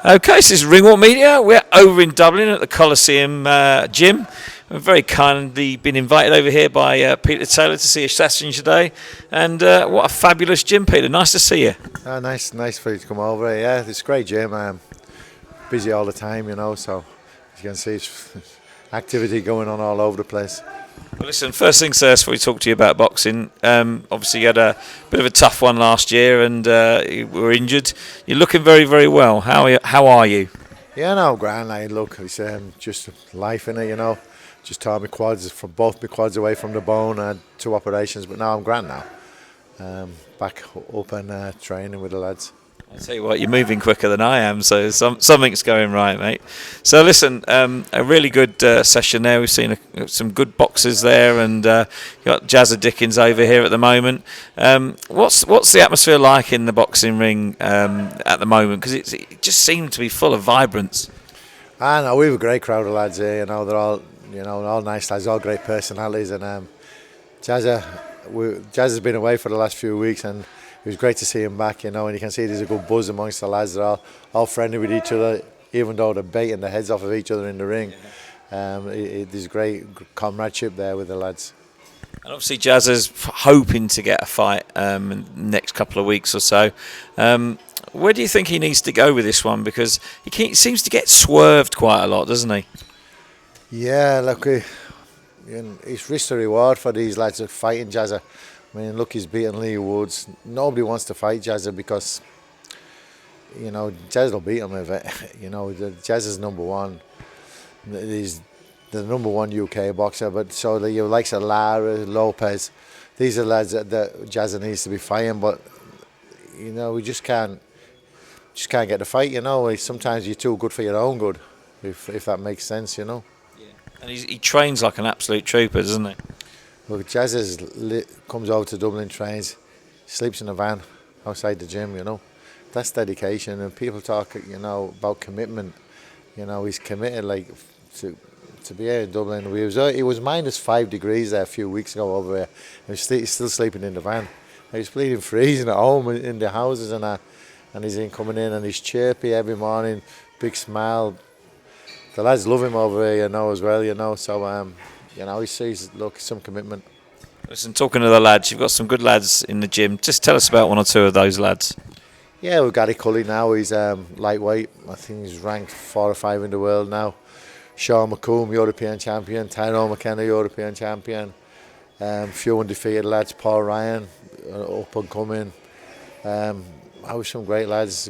Okay, so this is Ringwalk Media. We're over in Dublin at the Colosseum gym. We're very kindly been invited over here by Peter Taylor to see a session today. And what a fabulous gym, Peter. Nice to see you. Nice for you to come over. Yeah, it's a great gym. Busy all the time, so as you can see, it's activity going on all over the place. Well, listen, first things first, before we talk to you about boxing, obviously you had a bit of a tough one last year and you were injured. You're looking very, very well. How are you? Yeah, no, grand. Look, it's just life in it, Just tore my quads, from both my quads away from the bone. I had 2 operations, but now I'm grand now. Back up and training with the lads. I'll tell you what, you're moving quicker than I am, so something's going right, mate. So listen, a really good session there. We've seen some good boxers there, and you got Jazza Dickens over here at the moment. What's the atmosphere like in the boxing ring at the moment? Because it just seemed to be full of vibrance. I know, we have a great crowd of lads here. They're all all nice lads, all great personalities, and Jazza's been away for the last few weeks, and it was great to see him back, and you can see there's a good buzz amongst the lads. They're all friendly with each other, even though they're beating the heads off of each other in the ring. There's great comradeship there with the lads. And obviously Jazza's hoping to get a fight in the next couple of weeks or so. Where do you think he needs to go with this one? Because he seems to get swerved quite a lot, doesn't he? Yeah, look, it's risk to reward for these lads that are fighting Jazza. I mean, look, he's beaten Lee Woods. Nobody wants to fight Jazza because, Jazza will beat him if it. Jazza's number one. He's the number one UK boxer, but so the likes of Lara, Lopez, these are lads that Jazza needs to be fighting, but, we just can't get the fight, Sometimes you're too good for your own good, if that makes sense, Yeah. And he trains like an absolute trooper, doesn't he? Look, Jazz comes over to Dublin, trains, sleeps in a van outside the gym, That's dedication, and people talk, about commitment. He's committed, to be here in Dublin. It was -5 degrees there a few weeks ago over here. He's still sleeping in the van. He was bleeding freezing at home in the houses and that. And he's coming in and he's chirpy every morning, big smile. The lads love him over here, as well, So, he sees, some commitment. Listen, talking to the lads, you've got some good lads in the gym. Just tell us about 1 or 2 of those lads. Yeah, we've got Cully now. He's lightweight. I think he's ranked 4 or 5 in the world now. Sean McComb, European champion. Tyrone McKenna, European champion. Few undefeated lads. Paul Ryan, up and coming. Some great lads.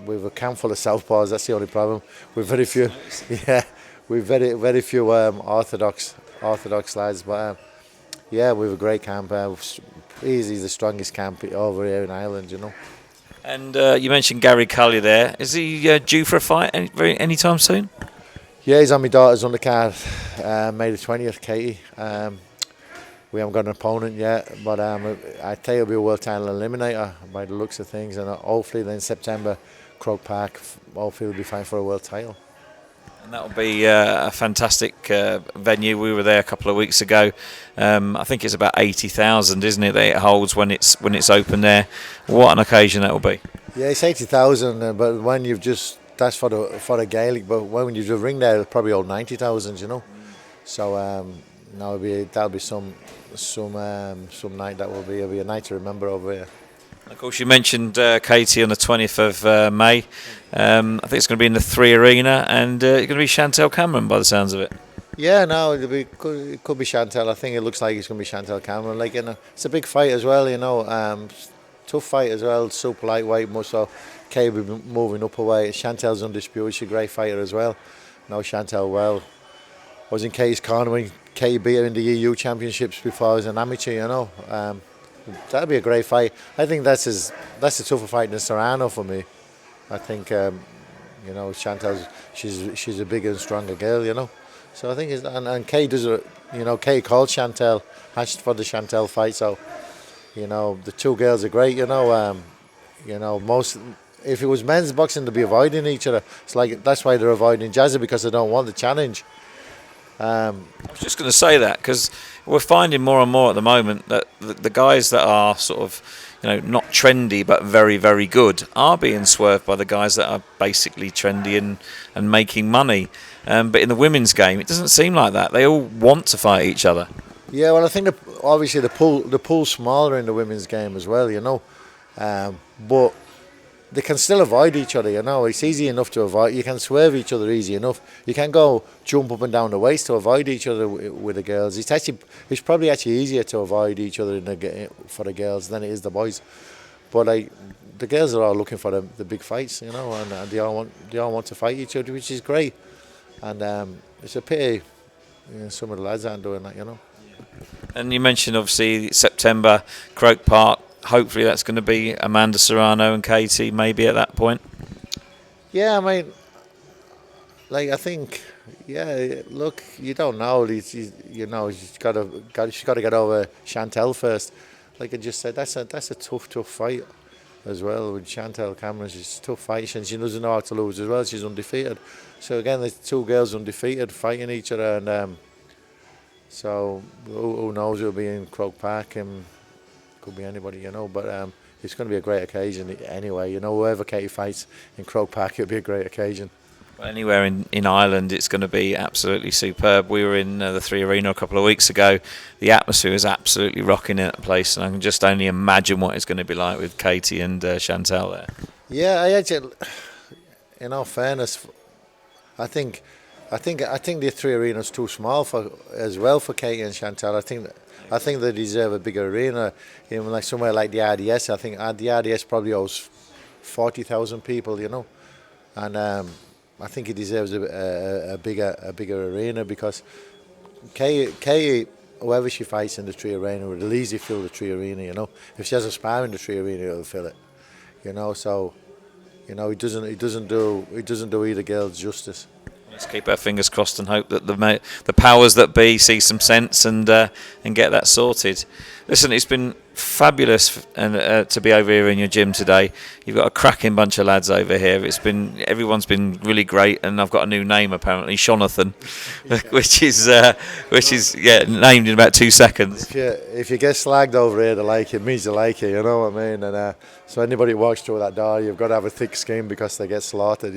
We've a camp full of southpaws. That's the only problem. We've very few. Yeah, we've very few orthodox lads. But we've a great camp. Easily the strongest camp over here in Ireland, And you mentioned Gary Cully there. Is he due for a fight anytime soon? Yeah, he's on my daughter's undercard, May the 20th, Katie. We haven't got an opponent yet, but I tell you, he'll be a world title eliminator by the looks of things, and hopefully then September, Croke Park, hopefully he'll be fighting for a world title. And that'll be a fantastic venue. We were there a couple of weeks ago. I think it's about 80,000, isn't it, that it holds when it's open there. What an occasion that will be. Yeah, it's 80,000, but when that's for the Gaelic, but when you just ring there, it'll probably hold 90,000, So that'll be some night it'll be a night to remember over here. Of course, you mentioned Katie on the 20th of May. I think it's going to be in the 3 Arena, and it's going to be Chantelle Cameron by the sounds of it. Yeah, no, it could be Chantelle. I think it looks like it's going to be Chantelle Cameron. It's a big fight as well, tough fight as well, super lightweight. So Kay will be moving up a weight. Chantelle's undisputed. She's a great fighter as well. Know Chantelle well. I was in Kay's corner when Kay beat her in the EU Championships before I was an amateur, That'd be a great fight. I think that's a tougher fight than Serrano for me. I think Chantelle's she's a bigger and stronger girl, So I think and Kay does it. Kay called Chantelle, asked for the Chantelle fight. So the 2 girls are great. Most if it was men's boxing, they'd be avoiding each other. It's that's why they're avoiding Jazza, because they don't want the challenge. I was just going to say that because we're finding more and more at the moment that the guys that are sort of, not trendy but very, very good, are being swerved by the guys that are basically trendy and making money. But in the women's game, it doesn't seem like that. They all want to fight each other. Yeah, well, I think obviously the pool's smaller in the women's game as well, but they can still avoid each other, It's easy enough to avoid. You can swerve each other easy enough. You can go jump up and down the waist to avoid each other with the girls. It's probably actually easier to avoid each other for the girls than it is the boys. But the girls are all looking for the big fights, and they all want to fight each other, which is great. And it's a pity some of the lads aren't doing that, And you mentioned obviously September, Croke Park. Hopefully that's going to be Amanda Serrano and Katie maybe at that point. Yeah, I mean, I think, look, you don't know. She's got to get over Chantelle first. Like I just said, that's a tough fight as well with Chantelle Cameron. She's a tough fight and she doesn't know how to lose as well. She's undefeated. So again, there's two girls undefeated fighting each other, and so who knows who'll be in Croke Park, and could be anybody, but it's going to be a great occasion anyway. Whoever Katie fights in Croke Park, it'll be a great occasion. Well, anywhere in Ireland, it's going to be absolutely superb. We were in the Three Arena a couple of weeks ago. The atmosphere is absolutely rocking in that place, and I can just only imagine what it's going to be like with Katie and Chantelle there. Yeah, I actually, in all fairness, I think the Three Arena's too small for Katie and Chantelle. I think they deserve a bigger arena, like somewhere like the RDS. I think the RDS probably hosts 40,000 people, and I think it deserves a bigger arena, because Katie, whoever she fights in the Three Arena, will easily fill the Three Arena. If she has a spar in the Three Arena, it'll fill it. So it doesn't do either girl justice. Let's keep our fingers crossed and hope that the powers that be see some sense and get that sorted. Listen, it's been fabulous to be over here in your gym today. You've got a cracking bunch of lads over here. Everyone's been really great, and I've got a new name apparently, Jonathan, which is named in about 2 seconds. If you get slagged over here, it means they like you. You know what I mean? And so anybody who walks through that door, you've got to have a thick skin because they get slaughtered.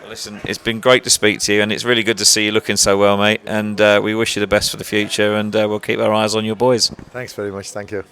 Well, listen, it's been great to speak to you, and it's really good to see you looking so well, mate. And we wish you the best for the future, and we'll keep our eyes on your boys. Thanks very much. Thank you.